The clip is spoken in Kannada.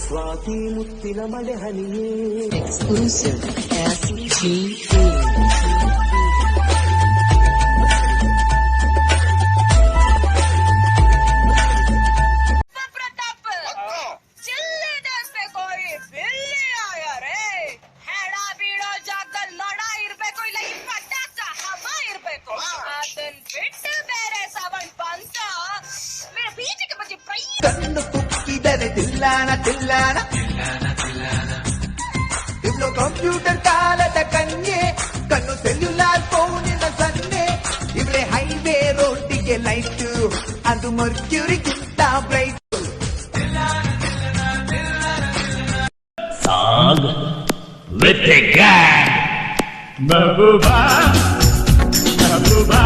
ಸ್ವಾತಿ ಮುತ್ತಿನ ಮಳೆ ಹನಿಯೇ Exclusive SGA. ಕಣ್ಣು ಕುಕ್ಕಿದರೆ ತಿಲ್ಲಾನ ತಿಲ್ಲಾನ ಇವಳು ಕಂಪ್ಯೂಟರ್ ಕಾಲದ ಕನ್ಯೆ, ಕಣ್ಣು ಸೆಲ್ಯುಲಾರ್ ಫೋನಿನ ಸನ್ನೆ. ಇವಳೆ ಹೈವೇ ರೋಡಿಗೆ ಲೈಟ್, ಅದು ಮರ್ಕ್ಯೂರಿಗಿಂತ bright. Song with a gang. Mabuba, Mabuba.